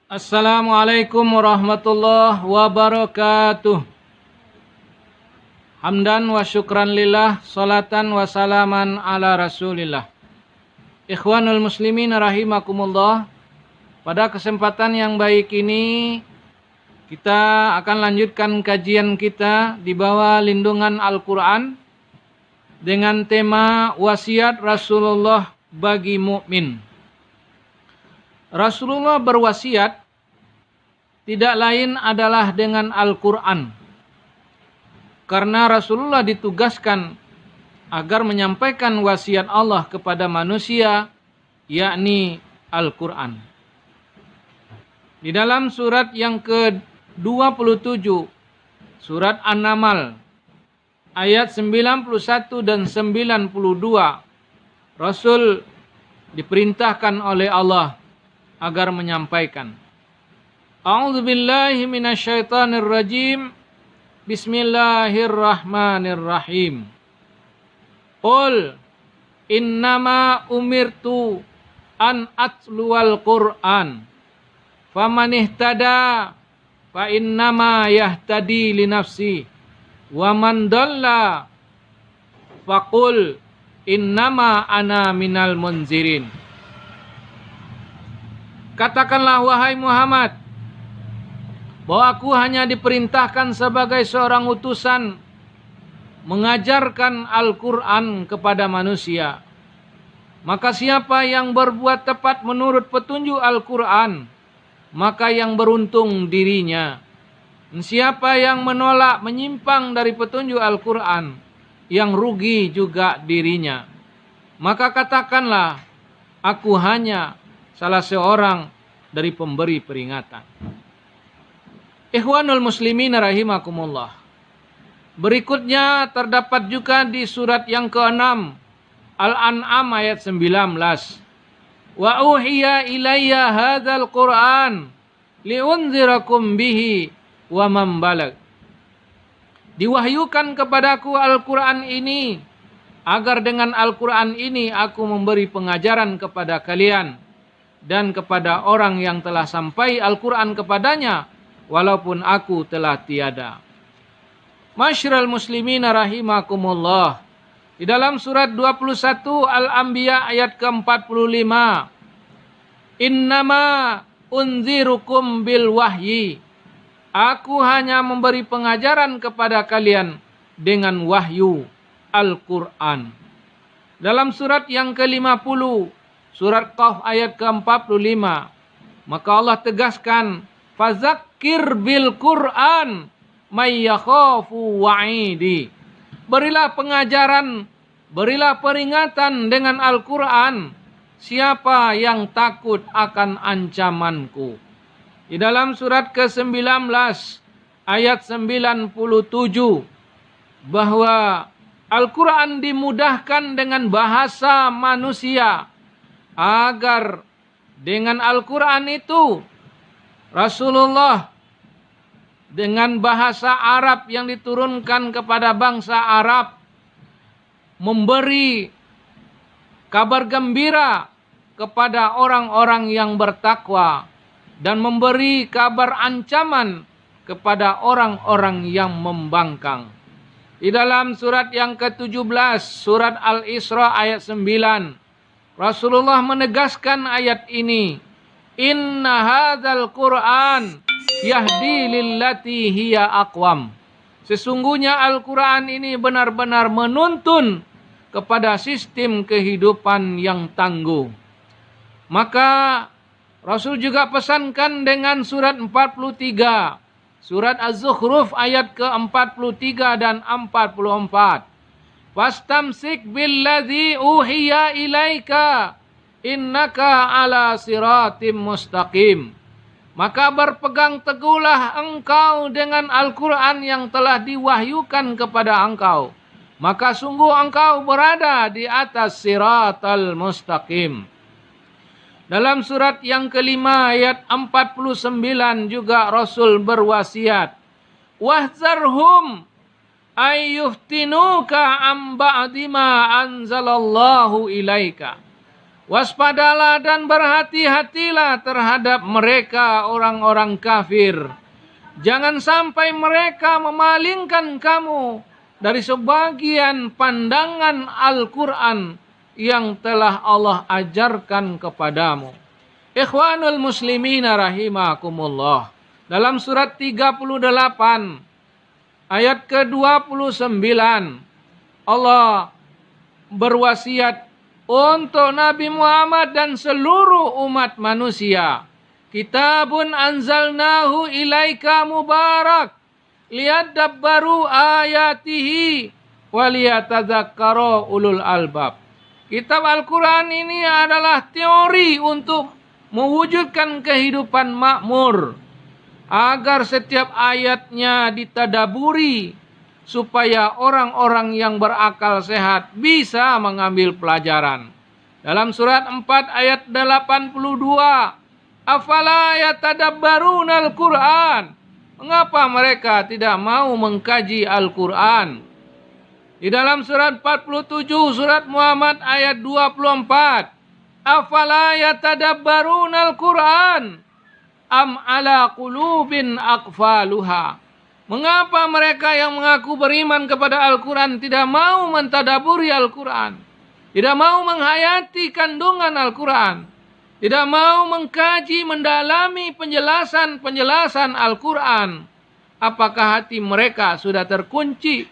Assalamualaikum warahmatullahi wabarakatuh. Hamdan wa syukran lillah, salatan wa salaman ala rasulillah. Ikhwanul muslimin rahimakumullah. Pada kesempatan yang baik ini, kita akan lanjutkan kajian kita di bawah lindungan Al-Quran dengan tema wasiat Rasulullah bagi mukmin. Rasulullah berwasiat tidak lain adalah dengan Al-Quran. Karena Rasulullah ditugaskan agar menyampaikan wasiat Allah kepada manusia, yakni Al-Quran. Di dalam surat yang ke-27, surat An-Naml, ayat 91 dan 92, Rasul diperintahkan oleh Allah agar menyampaikan. A'udzubillahi minasyaitonir rajim. Bismillahirrahmanirrahim. Qul innama umirtu an atluwal Qur'an. Faman ihtada fa innama yahtadi li nafsi. Wa man dhalla faqul innama ana minal munzirin. Katakanlah wahai Muhammad, bahwa aku hanya diperintahkan sebagai seorang utusan mengajarkan Al-Quran kepada manusia. Maka siapa yang berbuat tepat menurut petunjuk Al-Quran, maka yang beruntung dirinya. Dan siapa yang menolak menyimpang dari petunjuk Al-Quran, yang rugi juga dirinya. Maka katakanlah, aku hanya salah seorang dari pemberi peringatan. Ikhwanul muslimin rahimakumullah. Berikutnya terdapat juga di surat yang ke-6 Al-An'am ayat 19. Wa uhiya ilayya hadzal Qur'an liunzirakum bihi wa man balag. Diwahyukan kepadaku Al-Quran ini agar dengan Al-Quran ini aku memberi pengajaran kepada kalian dan kepada orang yang telah sampai Al-Quran kepadanya, walaupun aku telah tiada. Masyarul muslimin rahimakumullah. Di dalam surat 21 Al-Anbiya ayat ke-45. Innama unzirukum bil wahyi. Aku hanya memberi pengajaran kepada kalian dengan wahyu Al-Quran. Dalam surat yang ke-50, surat Qaf ayat ke-45, maka Allah tegaskan, fazakir bil Qur'an may yakhafu wa'idi. Berilah pengajaran, berilah peringatan dengan Al-Quran siapa yang takut akan ancamanku. Di dalam surat ke-19 ayat 97, bahwa Al-Quran dimudahkan dengan bahasa manusia, agar dengan Al-Quran itu Rasulullah dengan bahasa Arab yang diturunkan kepada bangsa Arab memberi kabar gembira kepada orang-orang yang bertakwa dan memberi kabar ancaman kepada orang-orang yang membangkang. Di dalam surat yang ke-17, surat Al-Isra ayat 9, Rasulullah menegaskan ayat ini. Inna hadzal Qur'an yahdi lillati hiya aqwam. Sesungguhnya Al-Quran ini benar-benar menuntun kepada sistem kehidupan yang tangguh. Maka Rasul juga pesankan dengan surat 43. Surat Az-Zukhruf ayat ke-43 dan 44. Fastamsik billadzi uhiya ilaika innaka ala siratim mustaqim. Maka berpegang teguhlah engkau dengan Al-Quran yang telah diwahyukan kepada engkau. Maka sungguh engkau berada di atas siratal mustaqim. Dalam surat yang kelima ayat 49 juga Rasul berwasiat. Wahzarhum ayyuftinuka am ba'di ma anzalallahu ilaika. Waspadalah dan berhati-hatilah terhadap mereka orang-orang kafir. Jangan sampai mereka memalingkan kamu dari sebagian pandangan Al-Quran yang telah Allah ajarkan kepadamu. Ikhwanul muslimina rahimakumullah. Dalam surat 38 ayat ke-29 Allah berwasiat untuk Nabi Muhammad dan seluruh umat manusia. Kitabun anzalnahu ilaika mubarak liyadabbaru ayatihi waliyatadzakkara ulul albab. Kitab Al-Quran ini adalah teori untuk mewujudkan kehidupan makmur, agar setiap ayatnya ditadaburi, supaya orang-orang yang berakal sehat bisa mengambil pelajaran. Dalam surat 4 ayat 82, afala yatadabbaruna al-Qur'an. Mengapa mereka tidak mau mengkaji Al-Quran? Di dalam surat 47 surat Muhammad ayat 24, afala yatadabbaruna al-Qur'an am ala qulubin aqfaluha. Mengapa mereka yang mengaku beriman kepada Al-Quran tidak mau mentadaburi Al-Quran? Tidak mau menghayati kandungan Al-Quran? Tidak mau mengkaji, mendalami penjelasan-penjelasan Al-Quran? Apakah hati mereka sudah terkunci?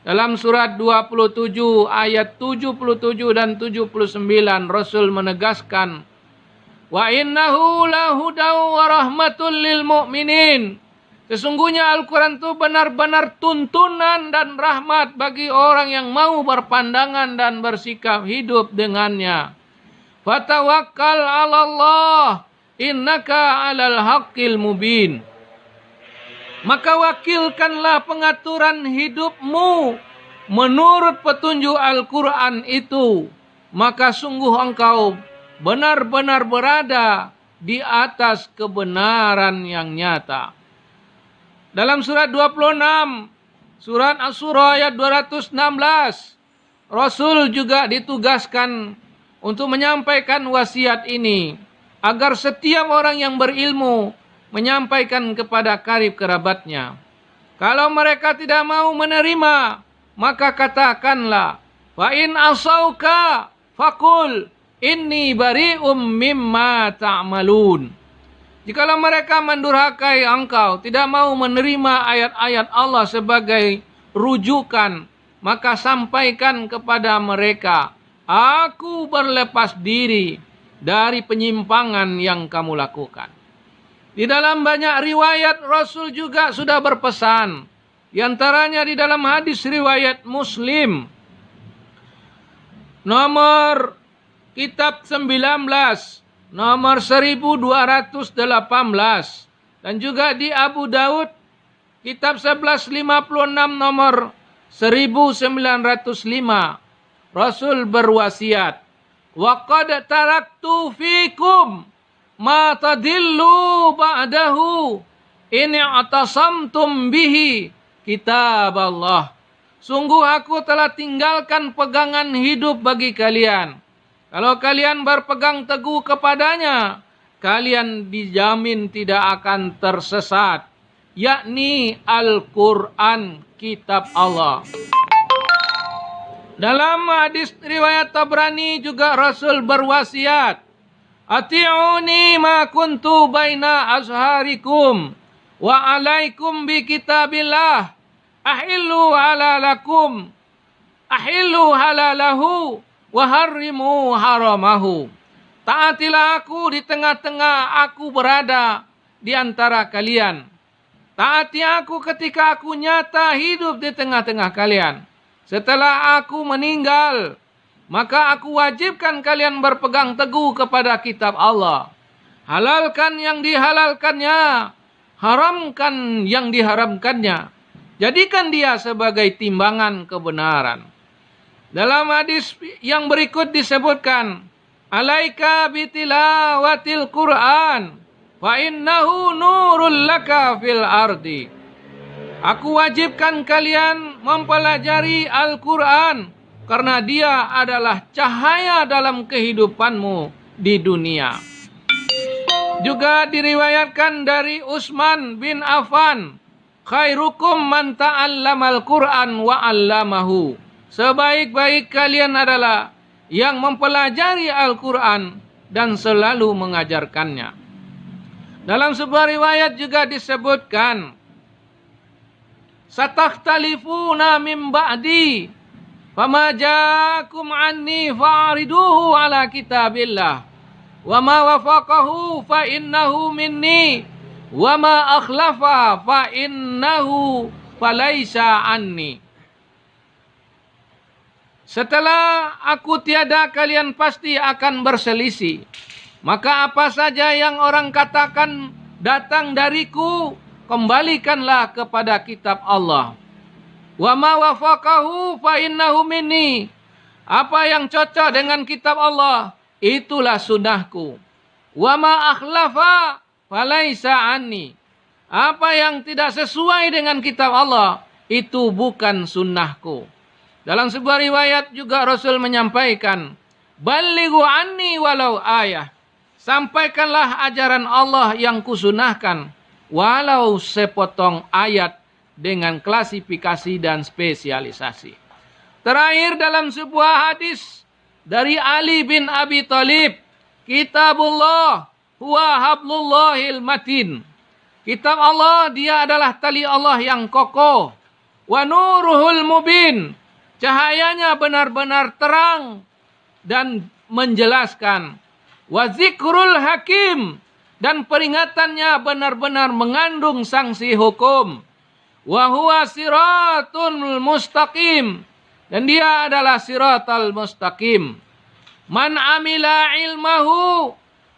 Dalam surat 27 ayat 77 dan 79 Rasul menegaskan, wa innahu lahudaw wa rahmatul lil mu'minin. Sesungguhnya Al-Quran itu benar-benar tuntunan dan rahmat bagi orang yang mau berpandangan dan bersikap hidup dengannya. Fatawakkal 'ala Allah, innaka 'alal haqqil mubin. Maka wakilkanlah pengaturan hidupmu menurut petunjuk Al-Quran itu, maka sungguh engkau benar-benar berada di atas kebenaran yang nyata. Dalam surat 26, surat Asy-Syura ayat 216, Rasul juga ditugaskan untuk menyampaikan wasiat ini, agar setiap orang yang berilmu menyampaikan kepada karib kerabatnya. Kalau mereka tidak mau menerima, maka katakanlah, wa in asauka faqul inni bari'um mimma ta'malun. Jikalau mereka mendurhakai engkau, tidak mau menerima ayat-ayat Allah sebagai rujukan, maka sampaikan kepada mereka, aku berlepas diri dari penyimpangan yang kamu lakukan. Di dalam banyak riwayat Rasul juga sudah berpesan. Di antaranya di dalam hadis riwayat Muslim, nomor kitab 19, nomor 1218, dan juga di Abu Daud kitab 1156 nomor 1905, Rasul berwasiat, wa qad taraktu fikum ma tadillu ba'dahu in i'tasamtum bihi kitab Allah. Sungguh aku telah tinggalkan pegangan hidup bagi kalian. Kalau kalian berpegang teguh kepadanya, kalian dijamin tidak akan tersesat, yakni Al-Quran, kitab Allah. Dalam hadis riwayat Tabrani juga Rasul berwasiat, ati'uni ma kuntu baina azharikum wa alaikum bi kitabillah ahillu halalakum ahillu halalahu waharrimu haramahu. Taatilah aku di tengah-tengah aku berada di antara kalian. Taati aku ketika aku nyata hidup di tengah-tengah kalian. Setelah aku meninggal, maka aku wajibkan kalian berpegang teguh kepada kitab Allah. Halalkan yang dihalalkannya, haramkan yang diharamkannya. Jadikan dia sebagai timbangan kebenaran. Dalam hadis yang berikut disebutkan, alaika bitilawatil Qur'an fa innahu nurul laka fil ardi. Aku wajibkan kalian mempelajari Al-Quran, karena dia adalah cahaya dalam kehidupanmu di dunia. Juga diriwayatkan dari Utsman bin Affan, khairukum man ta'allamal Qur'an wa 'allamahu. Sebaik-baik kalian adalah yang mempelajari Al-Qur'an dan selalu mengajarkannya. Dalam sebuah riwayat juga disebutkan, sataktalifuna min ba'di fama ja'akum anni fa'riduhu ala kitabillah wa ma wafaqahu fa innahu minni wa ma akhlafa fa innahu falaisa anni. Setelah aku tiada, kalian pasti akan berselisih. Maka apa saja yang orang katakan datang dariku, kembalikanlah kepada kitab Allah. Wa ma wafaqahu fa innahu minni. Apa yang cocok dengan kitab Allah, itulah sunnahku. Wa ma akhlafa falaisa anni. Apa yang tidak sesuai dengan kitab Allah, itu bukan sunnahku. Dalam sebuah riwayat juga Rasul menyampaikan, balighu anni walau ayah. Sampaikanlah ajaran Allah yang kusunahkan, walau sepotong ayat dengan klasifikasi dan spesialisasi. Terakhir dalam sebuah hadis dari Ali bin Abi Thalib, kitabullah huwa hablullahil matin. Kitab Allah, dia adalah tali Allah yang kokoh. Wa nuruhul mubin. Cahayanya benar-benar terang dan menjelaskan. Wa zikrul hakim. Dan peringatannya benar-benar mengandung sanksi hukum. Wa huwa siratul mustaqim. Dan dia adalah siratal mustaqim. Man amila ilmahu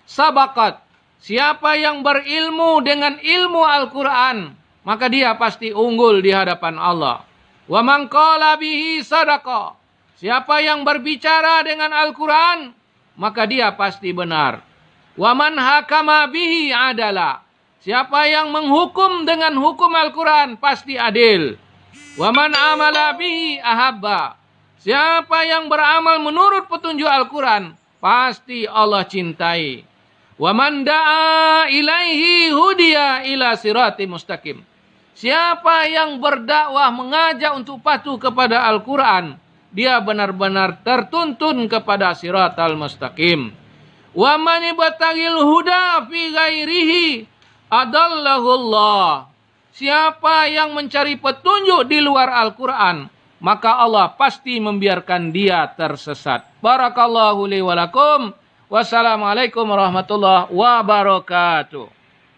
sabaqat. Siapa yang berilmu dengan ilmu Al-Quran, maka dia pasti unggul di hadapan Allah. Wa man qala bihi sadaqa. Siapa yang berbicara dengan Al-Quran, maka dia pasti benar. Wa man hakama bihi adala. Siapa yang menghukum dengan hukum Al-Quran, pasti adil. Wa man amala bihi ahabba. Siapa yang beramal menurut petunjuk Al-Quran, pasti Allah cintai. Wa man da'a ilaihi hudiya ila sirati mustaqim. Siapa yang berdakwah mengajak untuk patuh kepada Al-Quran, dia benar-benar tertuntun kepada siratal mustaqim. Wa man ibtaghil huda fi ghairihi adallahu Allah. Siapa yang mencari petunjuk di luar Al-Quran, maka Allah pasti membiarkan dia tersesat. Barakallahu li wa lakum. Wassalamualaikum warahmatullahi wabarakatuh.